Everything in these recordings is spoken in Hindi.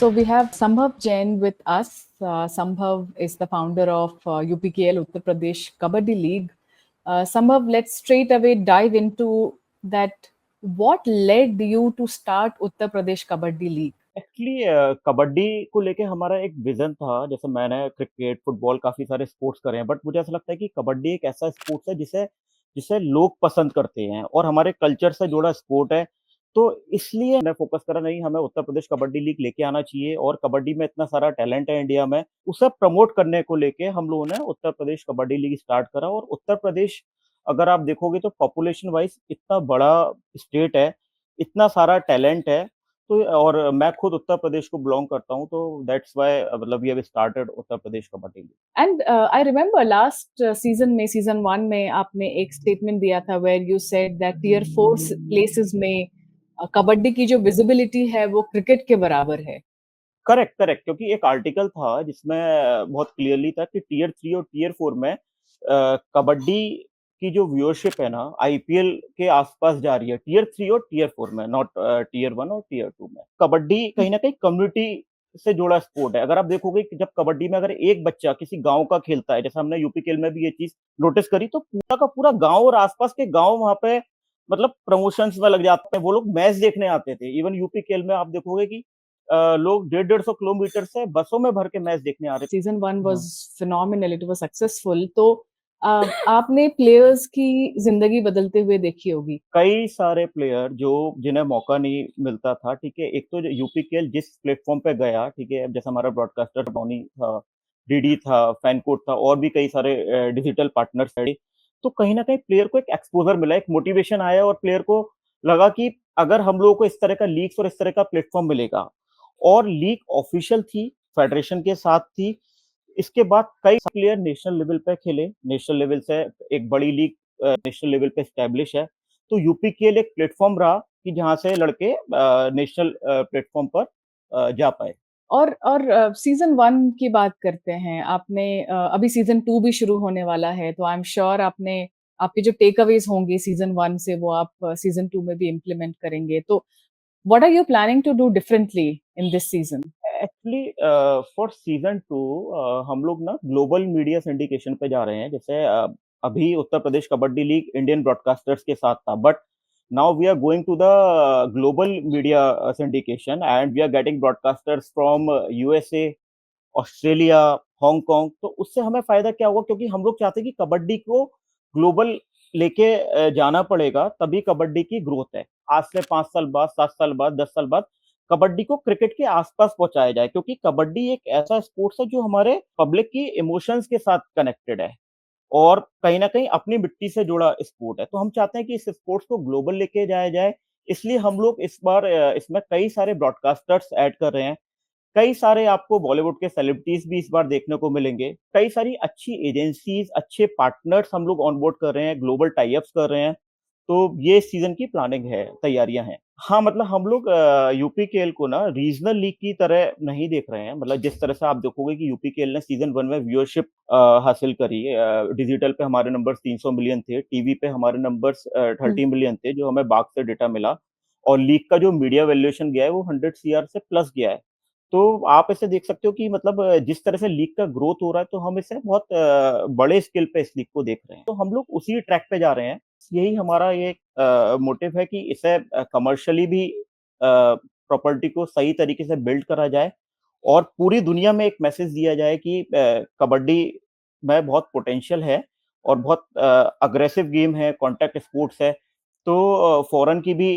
So we have Sambhav Jain with us. Sambhav is the founder of UPKL Uttar Pradesh Kabaddi League. Sambhav, let's straight away dive into that. What led you to start Uttar Pradesh Kabaddi League? Actually kabaddi को लेके हमारा एक विजन था। जैसे मैंने क्रिकेट, फुटबॉल काफी सारे स्पोर्ट्स करे हैं, बट मुझे ऐसा लगता है कि कबड्डी एक ऐसा स्पोर्ट्स है जिसे जिसे लोग पसंद करते हैं और हमारे कल्चर से जुड़ा स्पोर्ट है। तो इसलिए मैंने फोकस करा, नहीं हमें उत्तर प्रदेश कबड्डी लीग लेके आना चाहिए और कबड्डी में इतना सारा टैलेंट है इंडिया में, उसे प्रमोट करने को लेके हम लोगों ने उत्तर प्रदेश कबड्डी लीग स्टार्ट करा। और उत्तर प्रदेश, अगर आप देखोगे तो पॉपुलेशन वाइज इतना बड़ा स्टेट है, इतना सारा टैलेंट है। तो और मैं खुद उत्तर प्रदेश को बिलॉन्ग करता हूँ, तो दैट्स व्हाई मतलब we have started Uttar Pradesh kabaddi league. And I remember last season में, सीजन 1 में आपने एक स्टेटमेंट दिया था where you said that tier 4 places में कबड्डी की जो विजिबिलिटी है वो क्रिकेट के बराबर है। करेक्ट, करेक्ट, क्योंकि एक आर्टिकल था जिसमें बहुत क्लियरली था कि टियर 3 और टियर 4 में कबड्डी की जो व्यूअरशिप है ना, आईपीएल के आसपास जा रही है, टियर 3 और टियर 4 में, नॉट टियर 1 और टियर 2 में। कबड्डी कहीं न कहीं कम्युनिटी से जुड़ा स्पोर्ट है। अगर आप देखोगे कि जब कबड्डी में अगर एक बच्चा किसी गाँव का खेलता है, जैसे हमने यूपीकेएल में भी ये चीज़ नोटिस करी, तो पूरा का पूरा गाँव और आसपास के गाँव वहाँ पे मतलब प्रमोशंस में लग जाते हैं। वो लोग मैच देखने आते थे। इवन यूपीकेएल में आप देखोगे कि लोग 150 किलोमीटर से बसों में भर के मैच देखने आ रहे थे। सीजन 1 हाँ। Was phenomenal, it was successful. तो आपने प्लेयर्स की जिंदगी बदलते हुए देखी होगी। कई सारे प्लेयर जो जिन्हें मौका नहीं मिलता था, ठीक है? एक तो जो यूपीकेएल जिस प्लेटफ़ॉर्म पे गया, ठीक है? जैसे हमारा ब्रॉडकास्टर टोनी था, डीडी था, फैनकोड था और भी कई सारे डिजिटल पार्टनर्स थे। तो कहीं न कहीं प्लेयर को एक एक्सपोज़र मिला, एक मोटिवेशन आया और प्लेयर को लगा कि अगर हम लोगों को इस तरह का लीग्स और इस तरह का प्लेटफ़ॉर्म मिलेगा, और लीग ऑफ़िशियल थी, फेडरेशन के साथ थी। इसके बाद कई प्लेयर नेशनल लेवल पे खेले, नेशनल लेवल से एक बड़ी लीग नेशनल लेवल पे एस्टेब्लिश है। तो यूपी के लिए एक प्लेटफ़ॉर्म रहा कि जहाँ से लड़के नेशनल प्लेटफ़ॉर्म पर जा पाए। और सीजन 1 की बात करते हैं। आपने अभी सीजन 2 भी शुरू होने वाला है, तो आई एम श्योर आपने आपके जो टेक अवेज होंगे सीजन 1 से वो आप सीजन 2 में भी इम्प्लीमेंट करेंगे। तो what are you planning to do differently in this season? Actually for season 2 हम लोग ना ग्लोबल मीडिया सिंडिकेशन पे जा रहे हैं। जैसे अभी Uttar Pradesh kabaddi league Indian broadcasters के साथ था, but now we are going to the global media syndication and we are getting broadcasters from USA, Australia, Hong Kong. तो उससे हमें फ़ायदा क्या होगा, क्योंकि हम लोग चाहते हैं कि कबड्डी को ग्लोबल लेके जाना पड़ेगा, तभी कबड्डी की ग्रोथ है। आज से 5 साल बाद, 7 साल बाद, 10 साल बाद कबड्डी को क्रिकेट के आस-पास पहुँचाया जाए, क्योंकि कबड्डी एक ऐसा स्पोर्ट्स है जो हमारे पब्लिक की इमोशंस के साथ कनेक्टेड है और कहीं न कहीं अपनी मिट्टी से जुड़ा स्पोर्ट है। तो हम चाहते हैं कि इस स्पोर्ट्स को ग्लोबल लेके जाया जाए, इसलिए हम लोग इस बार इसमें कई सारे ब्रॉडकास्टर्स ऐड कर रहे हैं। कई सारे आपको बॉलीवुड के सेलिब्रिटीज़ भी इस बार देखने को मिलेंगे। कई सारी अच्छी एजेंसीज़, अच्छे पार्टनर्स हम लोग ऑन बोर्ड कर रहे हैं, ग्लोबल टाई अप्स कर रहे हैं। तो ये सीज़न की प्लानिंग है, तैयारियाँ हैं। हाँ, मतलब हम लोग यूपीकेएल को ना रीजनल लीग की तरह नहीं देख रहे हैं। मतलब जिस तरह से आप देखोगे कि यूपीकेएल ने सीज़न 1 में व्यूअरशिप हासिल करी। डिजिटल पे हमारे नंबर्स 300 मिलियन थे, टीवी पे हमारे नंबर्स 30 मिलियन थे, जो हमें बाग से डेटा मिला। और लीग का जो मीडिया वैल्यूएशन गया है, वो 100 सीआर से प्लस गया है। तो आप ऐसे देख सकते हो कि मतलब जिस तरह से लीग का ग्रोथ हो रहा है, तो हम इसे बहुत बड़े स्केल पे इस लीग को देख रहे हैं। तो हम लोग उसी ट्रैक पे जा रहे हैं। यही हमारा ये मोटिव है कि इसे कमर्शियली भी प्रॉपर्टी को सही तरीके से बिल्ड करा जाए और पूरी दुनिया में एक मैसेज दिया जाए कि कबड्डी में बहुत पोटेंशियल है और बहुत अग्रेसिव गेम है, कॉन्टैक्ट स्पोर्ट्स है। तो फॉरेन की भी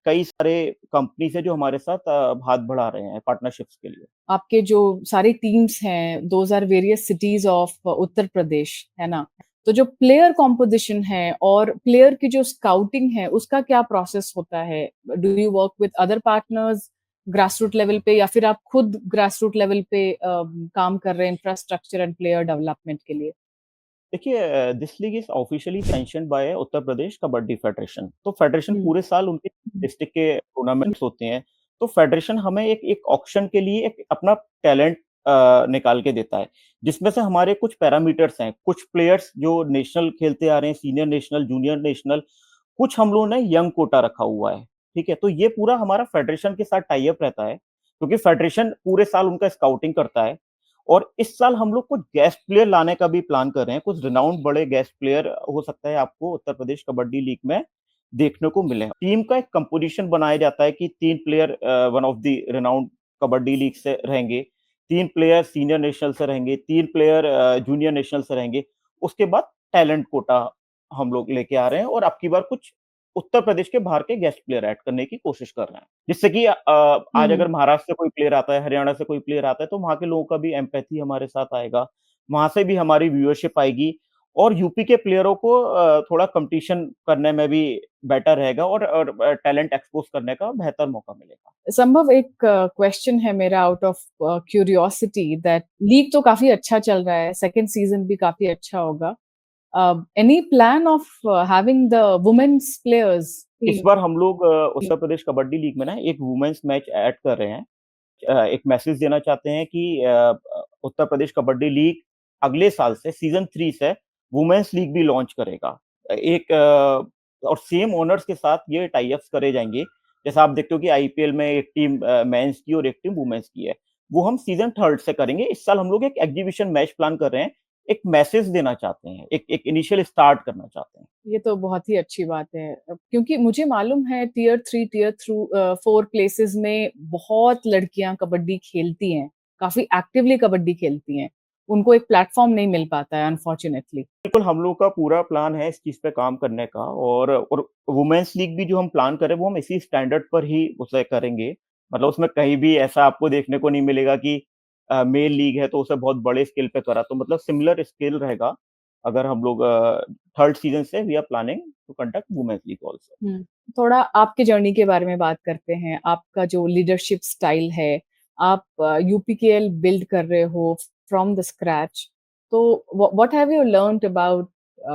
कई सारे कंपनीज़ है जो हमारे साथ हाथ बढ़ा रहे हैं पार्टनरशिप्स के लिए। आपके जो सारी टीम्स हैं, those are various cities of Uttar Pradesh, है ना? तो जो प्लेयर कॉम्पोजिशन है और प्लेयर की जो स्काउटिंग है, उसका क्या प्रोसेस होता है? Do you work with other partners grass root level पे, या फिर आप खुद ग्रास रूट लेवल पे काम कर रहे हैं इंफ्रास्ट्रक्चर एंड प्लेयर डेवलपमेंट के लिए? देखिए, this league is officially sanctioned by Uttar Pradesh kabaddi federation. तो फेडरेशन हुँ, पूरे साल उनके हुँ, डिस्ट्रिक्ट के हुँ, टूर्नामेंट्स होते हैं। तो फेडरेशन हमें एक एक ऑक्शन के लिए एक अपना टैलेंट निकाल के देता है, जिसमें से हमारे कुछ पैरामीटर्स हैं। कुछ प्लेयर्स जो नेशनल खेलते आ रहे हैं, सीनियर नेशनल, जूनियर नेशनल, कुछ हम लोगों ने यंग कोटा रखा हुआ है, ठीक है? तो ये पूरा हमारा फेडरेशन के साथ टाई अप रहता है। क्योंकि फेडरेशन पूरे साल उनका स्काउटिंग करता है। और इस साल हम लोग कुछ गेस्ट प्लेयर लाने का भी प्लान कर रहे हैं, कुछ रिनाउंड बड़े गेस्ट प्लेयर हो सकता है आपको उत्तर प्रदेश कबड्डी लीग में देखने को मिले। टीम का एक कंपोजिशन बनाया जाता है कि 3 player one of the renowned kabaddi league से रहेंगे, 3 प्लेयर सीनियर नेशनल से रहेंगे, 3 प्लेयर जूनियर नेशनल से रहेंगे। उसके बाद टैलेंट कोटा हम लोग लेके आ रहे हैं और अब की बार कुछ उत्तर प्रदेश के बाहर के गेस्ट प्लेयर ऐड करने की कोशिश कर रहे हैं। जिससे कि आज अगर हुँ। महाराष्ट्र से कोई प्लेयर आता है, हरियाणा से कोई प्लेयर आता है, तो वहाँ के लोगों का भी एम्पैथी हमारे साथ आएगा। वहाँ से भी हमारी व्यूअरशिप आएगी और यूपी के प्लेयरों को थोड़ा कॉम्पिटिशन करने में भी बेटर रहेगा और टैलेंट एक्सपोज़ करने का बेहतर मौका मिलेगा। संभव एक क्वेश्चन है मेरा out of curiosity that league तो काफ़ी अच्छा चल रहा है, सेकंड सीज़न भी काफ़ी अच्छा होगा। Any plan of having the women's players इस टीम? बार हम लोग उत्तर प्रदेश कबड्डी लीग में ना एक वुमेन्स मैच ऐड कर रहे हैं। एक मैसेज देना चाहते हैं कि उत्तर प्रदेश कबड्डी लीग अगले साल से सीज़न 3 से वुमेन्स लीग भी लॉन्च करेगा। एक और सेम ओनर्स के साथ ये टाई अप्स करे जाएँगे। जैसा आप देखते हो कि आईपीएल में एक टीम मेंस की और एक टीम वुमेन्स की है। वो हम सीज़न 3 से करेंगे। इस साल हम लोग एक एग्ज़िबिशन मैच प्लान कर रहे हैं। एक मैसेज देना चाहते हैं, एक एक इनिशियल स्टार्ट करना चाहते हैं। ये तो बहुत ही अच्छी बात है। क्योंकि मुझे मालूम है टियर 3, टियर 4 प्लेसेस में बहुत लड़कियाँ कबड्डी खेलती हैं, काफ़ी एक्टिवली कबड्डी खेलती हैं। उनको एक प्लेटफ़ॉर्म नहीं मिल पाता है अनफॉर्च्यूनेटली। बिल्कुल, हम लोग का पूरा प्लान है इस चीज़ पे काम करने का और वुमेन्स लीग भी जो हम प्लान कर रहे हैं, वो हम इसी स्टैंडर्ड पर ही उसे करेंगे। मतलब उसमें कहीं भी ऐसा आपको देखने को नहीं मिलेगा कि मेल लीग है तो उसे बहुत बड़े स्केल पे करा, तो मतलब सिमिलर स्केल रहेगा। अगर हम लोग 3rd सीज़न से we are planning to conduct women's league also. हुँ। थोड़ा आपके जर्नी के बारे में बात करते हैं। आपका जो लीडरशिप स्टाइल है, आप यूपीकेएल बिल्ड कर रहे हो फ्रॉम द स्क्रैच। तो what have you learned about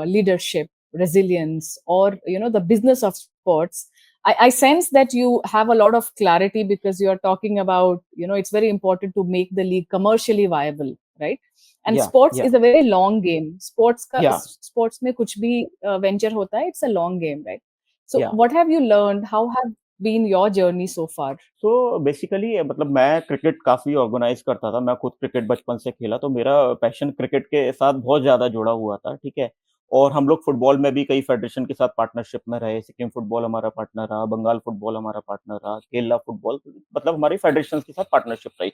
leadership, resilience, or the business of sports? I sense that you have a lot of clarity because you are talking about, it's very important to make the league commercially viable, right? And या, sports या, is a very long game. या, Sports में कुछ भी venture होता है, it's a long game, right? So या। what have you learned? How have been your journey so far? तो बेसिकली मतलब मैं क्रिकेट काफ़ी ऑर्गेनाइज़ करता था, मैं खुद क्रिकेट बचपन से खेला, तो मेरा पैशन क्रिकेट के साथ बहुत ज़्यादा जुड़ा हुआ था, ठीक है? और हम लोग फुटबॉल में भी कई फेडरेशन के साथ पार्टनरशिप में रहे, सिक्किम फुटबॉल हमारा पार्टनर रहा, बंगाल फुटबॉल हमारा पार्टनर रहा, केरला फुटबॉल मतलब हमारी फेडरेशंस के साथ पार्टनरशिप रही।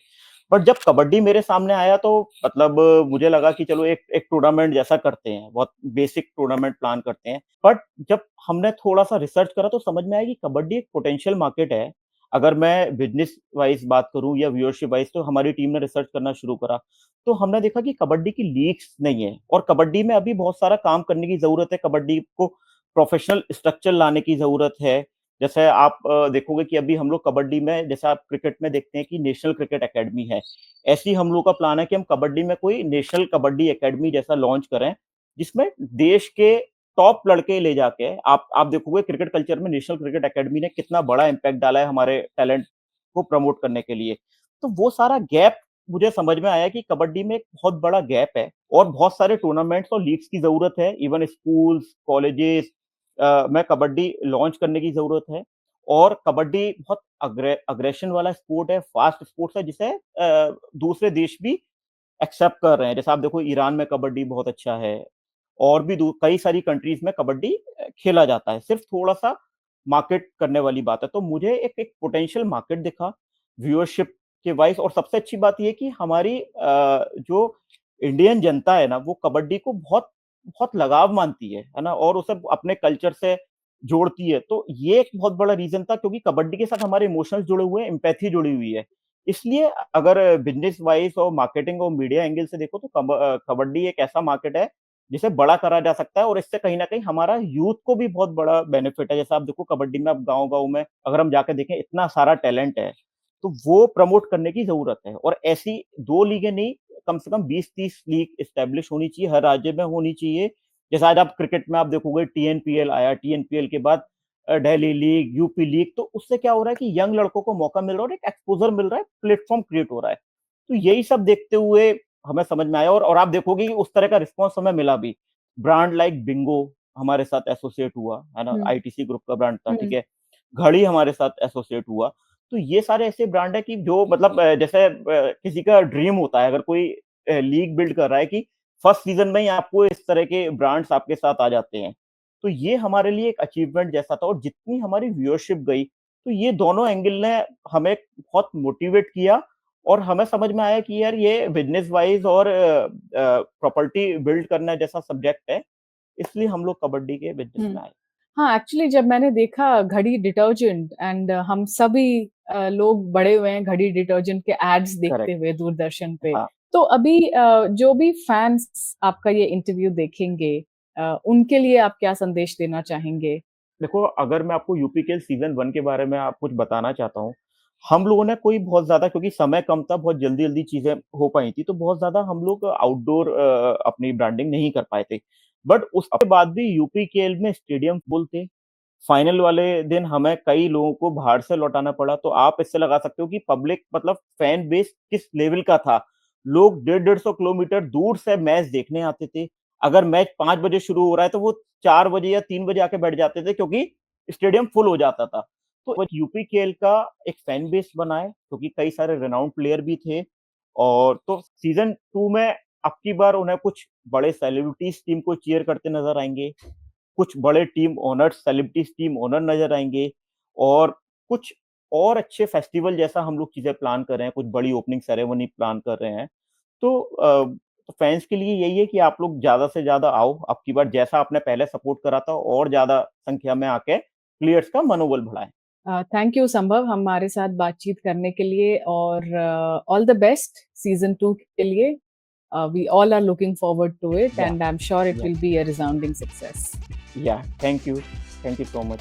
बट जब कबड्डी मेरे सामने आया तो मतलब मुझे लगा कि चलो एक एक टूर्नामेंट जैसा करते हैं, बहुत बेसिक टूर्नामेंट प्लान करते हैं। बट जब हमने थोड़ा-सा रिसर्च करा तो समझ में आया कि कबड्डी एक पोटेंशियल मार्केट है। अगर मैं बिज़नेस वाइज़ बात करूँ या व्यूअरशिप वाइज़ तो हमारी टीम ने रिसर्च करना शुरू करा। तो हमने देखा कि कबड्डी की लीग्स नहीं है और कबड्डी में अभी बहुत सारा काम करने की ज़रूरत है, कबड्डी को प्रोफ़ेशनल स्ट्रक्चर लाने की ज़रूरत है। जैसे आप देखोगे कि अभी हम लोग कबड्डी में जैसे आप क्रिकेट में देखते हैं कि नेशनल क्रिकेट अकेडमी है। ऐसे ही हम लोग का प्लान है कि हम कबड्डी में कोई नेशनल कबड्डी अकेडमी जैसा लॉन्च करें, जिसमें देश के टॉप लड़के ले जाके आप देखोगे क्रिकेट कल्चर में नेशनल क्रिकेट अकेडमी ने कितना बड़ा इम्पैक्ट डाला है हमारे टैलेंट को प्रमोट करने के लिए। तो वो सारा गैप मुझे समझ में आया कि कबड्डी में एक बहुत बड़ा गैप है और बहुत सारे टूर्नामेंट्स और लीग्स की ज़रूरत है। इवन स्कूल्स, कॉलेजेस में कबड्डी लॉन्च करने की ज़रूरत है और कबड्डी बहुत अग्रेशन वाला स्पोर्ट है, फास्ट स्पोर्ट्स है जिसे दूसरे देश भी एक्सेप्ट कर रहे हैं। जैसे आप देखो ईरान में कबड्डी बहुत अच्छा है और भी दू कई सारी कंट्रीज़ में कबड्डी खेला जाता है। सिर्फ़ थोड़ा-सा मार्केट करने वाली बात है। तो मुझे एक एक पोटेंशियल मार्केट दिखा व्यूअरशिप के वाइज़ और सबसे अच्छी बात ये है कि हमारी जो इंडियन जनता है ना, वो कबड्डी को बहुत बहुत लगाव मानती है ना? और उसे अपने कल्चर से जोड़ती है। तो ये एक बहुत बड़ा रीज़न था क्योंकि कबड्डी के साथ हमारे इमोशंस जुड़े हुए हैं, एम्पैथी जुड़ी हुई है। इसलिए अगर बिज़नेस वाइज़ और मार्केटिंग और मीडिया एंगल से देखो तो कबड्डी एक ऐसा मार्केट है, जिसे बड़ा करा जा सकता है और इससे कहीं न कहीं हमारा यूथ को भी बहुत बड़ा बेनिफिट है। जैसे आप देखो कबड्डी में अब गाँव-गाँव में अगर हम जाके देखें इतना सारा टैलेंट है, तो वो प्रमोट करने की ज़रूरत है और ऐसी 2 लीगें नहीं, कम से कम 20-30 लीग एस्टेब्लिश होनी चाहिए, हर राज्य में होनी चाहिए। जैसे आज आप क्रिकेट में आप देखोगे टीएनपीएल आया, टीएनपीएल के बाद दिल्ली लीग, यूपी लीग, तो उससे क्या हो रहा है कि यंग लड़कों को मौका मिल रहा है और एक एक्सपोज़र मिल रहा है, प्लेटफ़ॉर्म क्रिएट हो रहा है। तो यही सब देखते हुए हमें समझ में आया और आप देखोगे कि उस तरह का रिस्पॉन्स हमें मिला भी। ब्रांड लाइक बिंगो हमारे साथ एसोसिएट हुआ, है ना? हुँ, आईटीसी ग्रुप का ब्रांड था, ठीक हुँ, है? घड़ी हमारे साथ एसोसिएट हुआ। तो ये सारे ऐसे ब्रांड है कि जो मतलब जैसे किसी का ड्रीम होता है अगर कोई लीग बिल्ड कर रहा है कि फर्स्ट सीजन में ही आपको इस तरह के ब्रांड्स आपके साथ आ जाते हैं। तो ये हमारे लिए एक अचीवमेंट जैसा था और जितनी हमारी व्यूअरशिप गई, तो ये दोनों एंगल ने हमें बहुत मोटिवेट किया और हमें समझ में आया कि यार ये बिज़नेस वाइज़ और प्रॉपर्टी बिल्ड करना जैसा सब्जेक्ट है, इसलिए हम लोग कबड्डी के बिज़नेस हुँ। में आए। हाँ, एक्चुअली जब मैंने देखा घड़ी डिटर्जेंट एंड हम सभी लोग बड़े हुए हैं घड़ी डिटर्जेंट के एड्स देखते करेक्ट, हुए दूरदर्शन पे। हाँ। तो अभी जो भी फैन्स आपका ये इंटरव्यू देखेंगे उनके लिए आप क्या संदेश देना चाहेंगे? देखो, अगर मैं आपको यूपीकेएल सीज़न 1 के बारे में आप कुछ बताना चाहता हूँ। हम लोगों ने कोई बहुत ज़्यादा क्योंकि समय कम था, बहुत जल्दी-जल्दी चीज़ें हो पाई थी, तो बहुत ज़्यादा हम लोग आउटडोर अपनी ब्रांडिंग नहीं कर पाए थे। बट उसके बाद भी यूपीकेएल में स्टेडियम फुल थे। फाइनल वाले दिन हमें कई लोगों को बाहर से लौटाना पड़ा, तो आप इससे लगा सकते हो कि पब्लिक मतलब फैन बेस किस लेवल का था। लोग डेढ़ 150 किलोमीटर दूर से मैच देखने आते थे। अगर मैच 5 बजे शुरू हो रहा है, तो वो 4 बजे या 3 बजे आके बैठ जाते थे क्योंकि स्टेडियम फुल हो जाता था। तो वो यूपीकेएल का एक फैन बेस बना है, क्योंकि कई सारे रेनाउंड प्लेयर भी थे और तो सीज़न 2 में अब की बार उन्हें कुछ बड़े सेलिब्रिटीज़ टीम को चीयर करते नज़र आएँगे। कुछ बड़े team owners, celebrities team owner नज़र आएँगे और कुछ और अच्छे फेस्टिवल जैसा हम लोग चीज़ें प्लान कर रहे हैं, कुछ बड़ी ओपनिंग सेरेमनी प्लान कर रहे हैं। तो फैन्स के लिए यही है कि आप लोग ज़्यादा से ज़्यादा आओ, अब की बार जैसा आपने पहले सपोर्ट करा था और ज़्यादा संख्या में आके प्लेयर्स का मनोबल बढ़ाएँ। थैंक यू संभव हमारे साथ बातचीत करने के लिए और ऑल द बेस्ट सीज़न 2 के लिए। We all are looking forward to it yeah, and I am sure it yeah, will be a resounding success. Yeah, thank you so much.